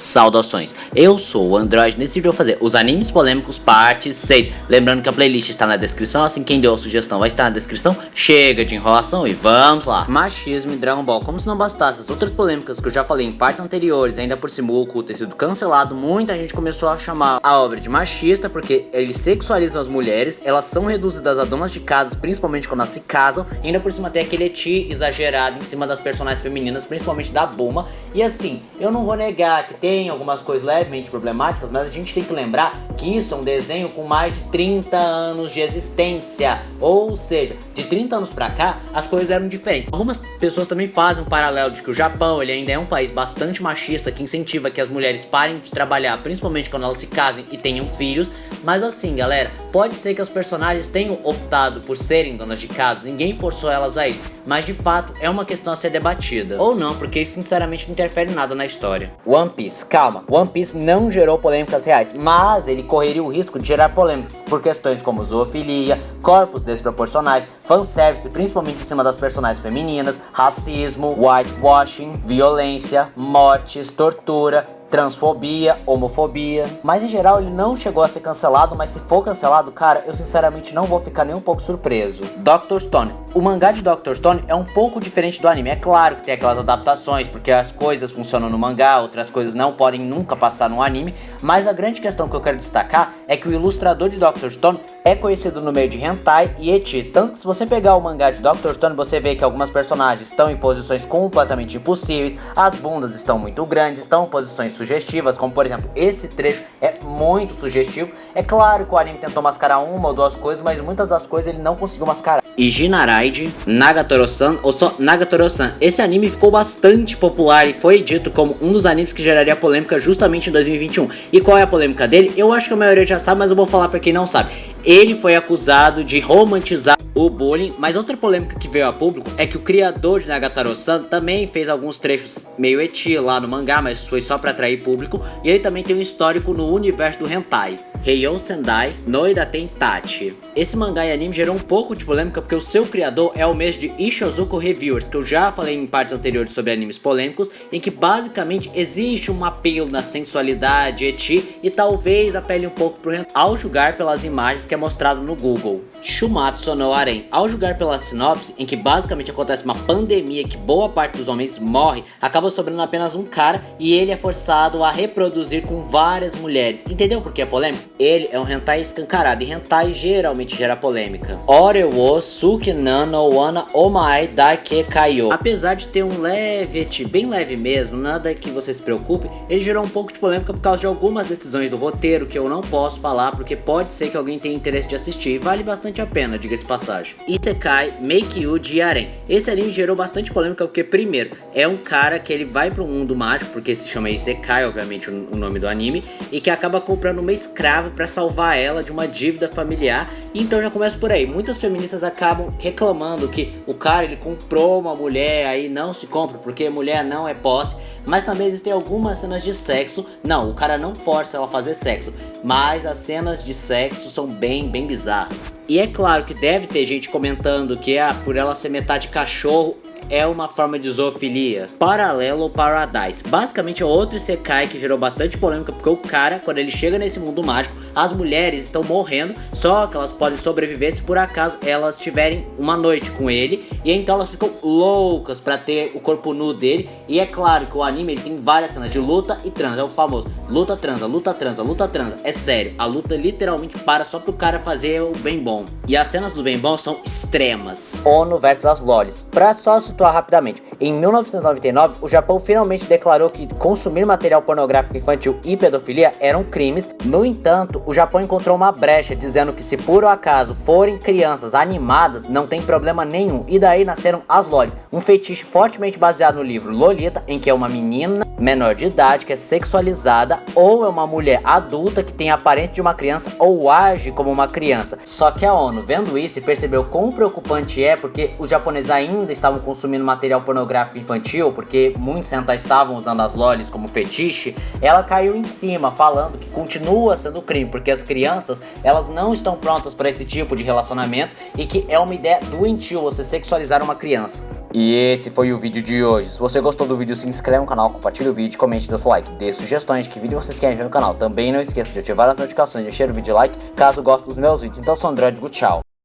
Saudações, eu sou o Android. Nesse vídeo eu vou fazer os animes polêmicos parte 6. Lembrando que a playlist está na descrição, assim quem deu a sugestão vai estar na descrição. Chega de enrolação e vamos lá. Machismo e Dragon Ball. Como se não bastasse as outras polêmicas que eu já falei em partes anteriores, ainda por cima o Goku ter sido cancelado, muita gente começou a chamar a obra de machista porque eles sexualizam as mulheres, elas são reduzidas a donas de casas, principalmente quando elas se casam, e ainda por cima tem aquele eti exagerado em cima das personagens femininas, principalmente da Bulma. E assim, eu não vou negar que tem algumas coisas levemente problemáticas, mas a gente tem que lembrar que isso é um desenho com mais de 30 anos de existência, ou seja, de 30 anos pra cá as coisas eram diferentes. Algumas pessoas também fazem um paralelo de que o Japão ele ainda é um país bastante machista, que incentiva que as mulheres parem de trabalhar, principalmente quando elas se casem e tenham filhos. Mas assim, galera, pode ser que os personagens tenham optado por serem donas de casa, ninguém forçou elas a isso, mas de fato é uma questão a ser debatida. Ou não, porque isso sinceramente não interfere em nada na história. One Piece, calma, One Piece não gerou polêmicas reais, mas ele correria o risco de gerar polêmicas por questões como zoofilia, corpos desproporcionais, fanservice, principalmente em cima das personagens femininas, racismo, whitewashing, violência, mortes, tortura, transfobia, homofobia. Mas em geral ele não chegou a ser cancelado, mas se for cancelado, cara, eu sinceramente não vou ficar nem um pouco surpreso. Dr. Stone. O mangá de Dr. Stone é um pouco diferente do anime. É claro que tem aquelas adaptações, porque as coisas funcionam no mangá, outras coisas não podem nunca passar no anime, mas a grande questão que eu quero destacar é que o ilustrador de Dr. Stone é conhecido no meio de hentai e ecchi, tanto que se você pegar o mangá de Dr. Stone, você vê que algumas personagens estão em posições completamente impossíveis, as bundas estão muito grandes, estão em posições sugestivas, como por exemplo, esse trecho é muito sugestivo. É claro que o anime tentou mascarar uma ou duas coisas, mas muitas das coisas ele não conseguiu mascarar. E Jinaraide, Nagatoro-san, ou só Nagatoro-san, esse anime ficou bastante popular e foi dito como um dos animes que geraria polêmica justamente em 2021. E qual é a polêmica dele? Eu acho que a maioria já sabe, mas eu vou falar pra quem não sabe. Ele foi acusado de romantizar o bullying, mas outra polêmica que veio a público é que o criador de Nagatoro-san também fez alguns trechos meio eti lá no mangá, mas foi só pra atrair público, e ele também tem um histórico no universo do hentai. Heion Sendai Noida Tachi. Esse mangá e anime gerou um pouco de polêmica porque o seu criador é o mesmo de Ishizuku Reviewers, que eu já falei em partes anteriores sobre animes polêmicos, em que basicamente existe um apelo na sensualidade, eti, e talvez apele um pouco pro hentai, ao julgar pelas imagens que é mostrado no Google. Shumatsu no Aren. Ao julgar pela sinopse, em que basicamente acontece uma pandemia que boa parte dos homens morre, acaba sobrando apenas um cara e ele é forçado a reproduzir com várias mulheres. Entendeu por que é polêmico? Ele é um hentai escancarado e hentai geralmente gera polêmica. Ore wo suki no wana omae daike kaio. Apesar de ter um leve eti, bem leve mesmo, nada que você se preocupe, ele gerou um pouco de polêmica por causa de algumas decisões do roteiro que eu não posso falar porque pode ser que alguém tenha interesse de assistir e vale bastante a pena, diga-se de passagem. Isekai Meikyu Jiaren. Esse anime gerou bastante polêmica porque, primeiro, é um cara que ele vai para um mundo mágico, porque se chama Isekai, obviamente o nome do anime, e que acaba comprando uma escrava para salvar ela de uma dívida familiar. Então já começa por aí. Muitas feministas acabam reclamando que o cara ele comprou uma mulher, aí não se compra porque mulher não é posse. Mas também existem algumas cenas de sexo. Não, o cara não força ela a fazer sexo, mas as cenas de sexo são bem bizarras. E é claro que deve ter gente comentando que por ela ser metade cachorro é uma forma de zoofilia. Parallel Paradise. Basicamente é outro isekai que gerou bastante polêmica porque o cara, quando ele chega nesse mundo mágico, as mulheres estão morrendo, só que elas podem sobreviver se por acaso elas tiverem uma noite com ele, e então elas ficam loucas pra ter o corpo nu dele. E é claro que o anime ele tem várias cenas de luta e transa, é o famoso luta, transa, luta, transa, luta, transa. É sério, a luta literalmente para só pro cara fazer o bem bom. E as cenas do bem bom são extremas. Ono versus as lolis. Pra só situar rapidamente, em 1999 o Japão finalmente declarou que consumir material pornográfico infantil e pedofilia eram crimes. No entanto, o Japão encontrou uma brecha dizendo que se por acaso forem crianças animadas não tem problema nenhum, e daí nasceram as lolis, um fetiche fortemente baseado no livro Lolita, em que é uma menina menor de idade que é sexualizada, ou é uma mulher adulta que tem a aparência de uma criança ou age como uma criança. Só que a ONU, vendo isso e percebeu quão preocupante é, porque os japoneses ainda estavam consumindo material pornográfico infantil, porque muitos hentai estavam usando as lolis como fetiche, ela caiu em cima falando que continua sendo crime, porque as crianças elas não estão prontas para esse tipo de relacionamento e que é uma ideia doentio você sexualizar uma criança. E esse foi o vídeo de hoje. Se você gostou do vídeo, se inscreve no canal, compartilha o vídeo, comente, dê seu like, dê sugestões de que vídeo vocês querem ver no canal. Também não esqueça de ativar as notificações e deixar o vídeo like caso goste dos meus vídeos. Então, eu sou o André, digo tchau.